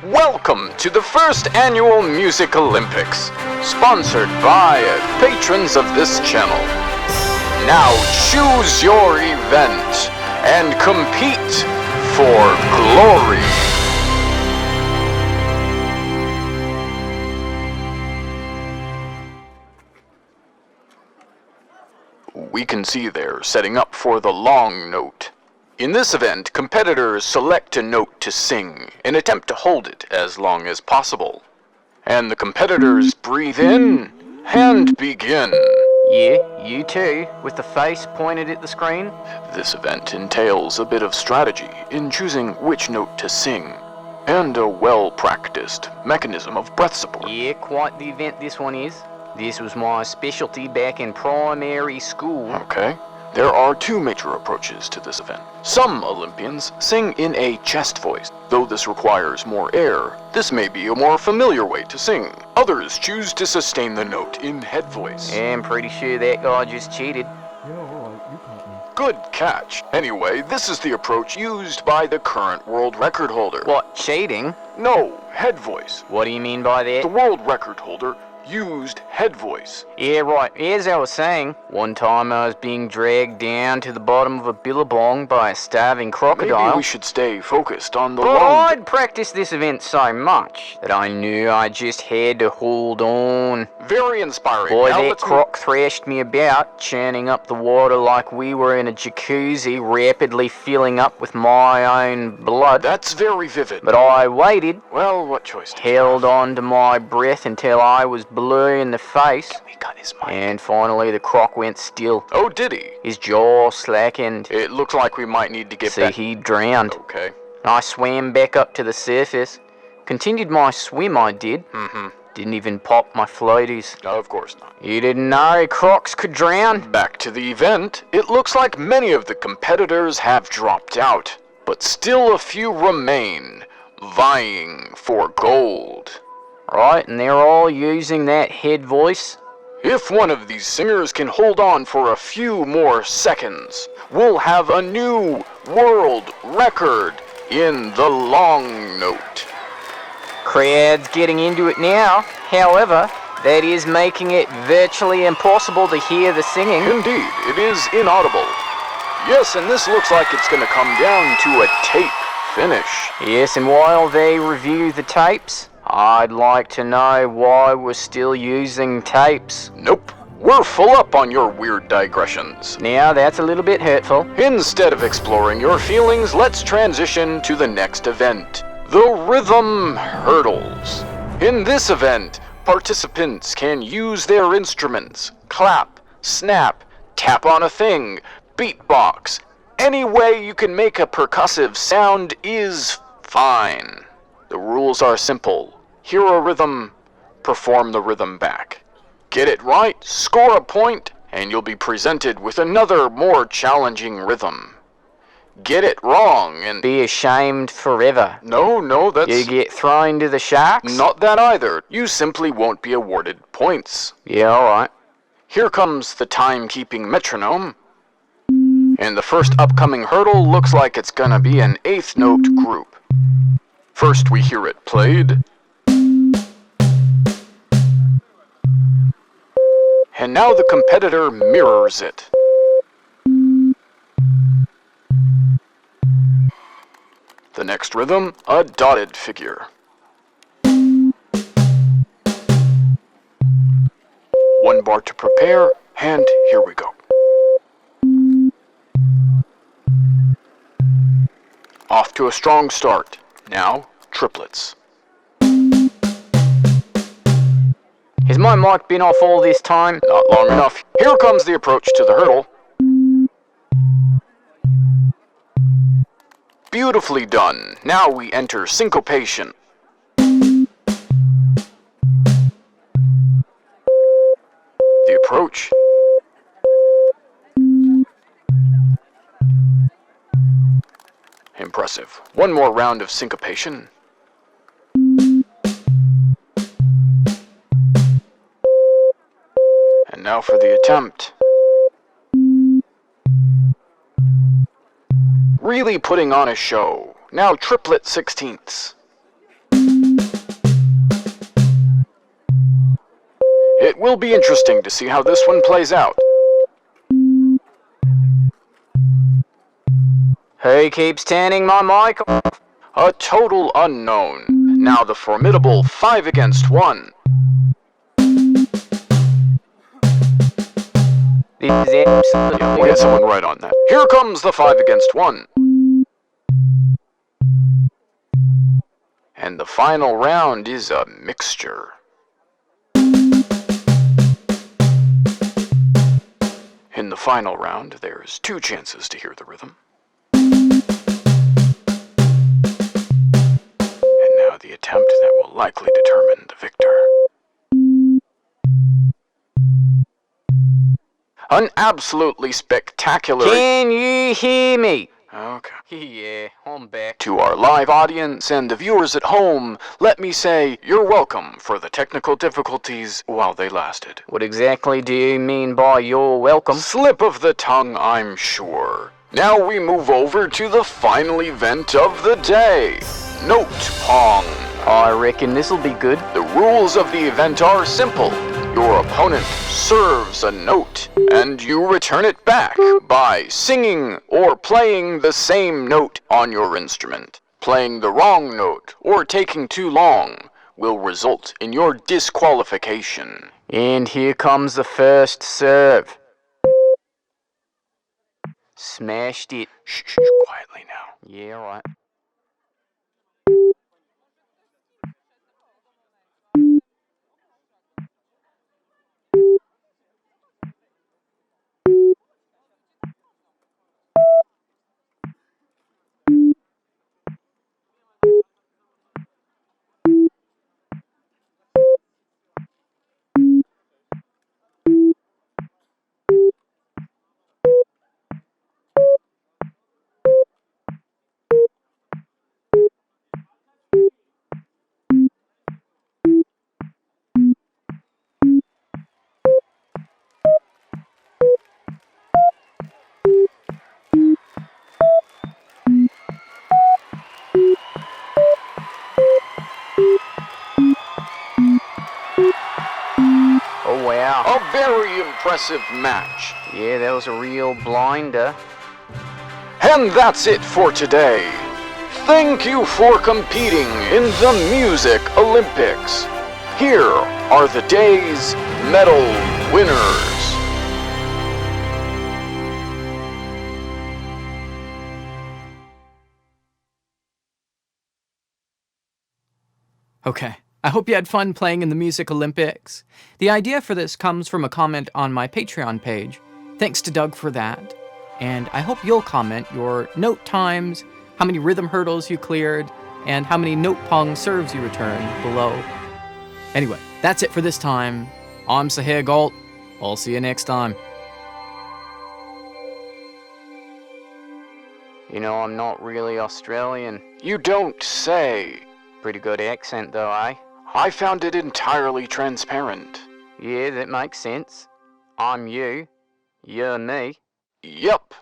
Welcome to the first annual Music Olympics, sponsored by patrons of this channel. Now choose your event and compete for glory. We can see they're setting up for the long note. In this event, competitors select a note to sing and attempt to hold it as long as possible. And the competitors breathe in and begin. Yeah, you too, with the face pointed at the screen. This event entails a bit of strategy in choosing which note to sing, and a well-practiced mechanism of breath support. Yeah, quite the event this one is. This was my specialty back in primary school. Okay. There are two major approaches to this event. Some Olympians sing in a chest voice. Though this requires more air, this may be a more familiar way to sing. Others choose to sustain the note in head voice. Yeah, I'm pretty sure that guy just cheated. Yeah, alright, you caught me. Good catch. Anyway, this is the approach used by the current world record holder. What, cheating? No, head voice. What do you mean by that? The world record holder used head voice. Yeah, right. As I was saying, one time I was being dragged down to the bottom of a billabong by a starving crocodile. Maybe we should stay focused on the But long... I'd practiced this event so much that I knew I just had to hold on. Very inspiring. Boy, Now that let's croc thrashed me about, churning up the water like we were in a jacuzzi, rapidly filling up with my own blood. That's very vivid. But I waited, Well, what choice did you held have? on to my breath until I was blue in the face, We cut his mic. and finally the croc went still. Oh, did he? His jaw slackened. It looks like we might need to get See, back... he drowned. Okay. I swam back up to the surface. Continued my swim, I did. Mm-hmm. Didn't even pop my floaties. Of course not. You didn't know crocs could drown? Back to the event, it looks like many of the competitors have dropped out, but still a few remain, vying for gold. Right, and they're all using that head voice. If one of these singers can hold on for a few more seconds, we'll have a new world record in the long note. Crowd's getting into it now. However, that is making it virtually impossible to hear the singing. Indeed, it is inaudible. Yes, and this looks like it's going to come down to a tape finish. Yes, and while they review the tapes, I'd like to know why we're still using tapes. Nope, we're full up on your weird digressions. Now, that's a little bit hurtful. Instead of exploring your feelings, let's transition to the next event, the Rhythm Hurdles. In this event, participants can use their instruments, clap, snap, tap on a thing, beatbox. Any way you can make a percussive sound is fine. The rules are simple. Hear a rhythm, perform the rhythm back. Get it right, score a point, and you'll be presented with another more challenging rhythm. Get it wrong and... Be ashamed forever. No, that's... You get thrown to the sharks? Not that either. You simply won't be awarded points. Yeah, alright. Here comes the timekeeping metronome. And the first upcoming hurdle looks like it's gonna be an eighth note group. First we hear it played. And now the competitor mirrors it. The next rhythm, a dotted figure. One bar to prepare, and here we go. Off to a strong start. Now, triplets. Has my mic been off all this time? Not long enough. Here comes the approach to the hurdle. Beautifully done. Now we enter syncopation. The approach. Impressive. One more round of syncopation. And now for the attempt. Really putting on a show. Now triplet sixteenths. It will be interesting to see how this one plays out. Who keeps turning my mic off? A total unknown. Now the formidable 5 against 1. This is absolutely... Yeah, we'll get someone right on that. Here comes the 5 against 1. And the final round is a mixture. In the final round, there's 2 chances to hear the rhythm. And now the attempt that will likely determine the victor. An absolutely spectacular... Can you hear me? Okay. Yeah, I'm back. To our live audience and the viewers at home, let me say you're welcome for the technical difficulties while they lasted. What exactly do you mean by you're welcome? Slip of the tongue, I'm sure. Now we move over to the final event of the day, Note Pong. I reckon this'll be good. The rules of the event are simple. Your opponent serves a note, and you return it back by singing or playing the same note on your instrument. Playing the wrong note or taking too long will result in your disqualification. And here comes the first serve. Smashed it. Shh, quietly now. Yeah, right. Oh, wow. A very impressive match. Yeah, that was a real blinder. And that's it for today. Thank you for competing in the Music Olympics. Here are the day's medal winners. Okay, I hope you had fun playing in the Music Olympics. The idea for this comes from a comment on my Patreon page. Thanks to Doug for that. And I hope you'll comment your note times, how many rhythm hurdles you cleared, and how many note pong serves you returned below. Anyway, that's it for this time. I'm Sahir Galt. I'll see you next time. You know, I'm not really Australian. You don't say. Pretty good accent though, eh? I found it entirely transparent. Yeah, that makes sense. I'm you. You're me. Yup.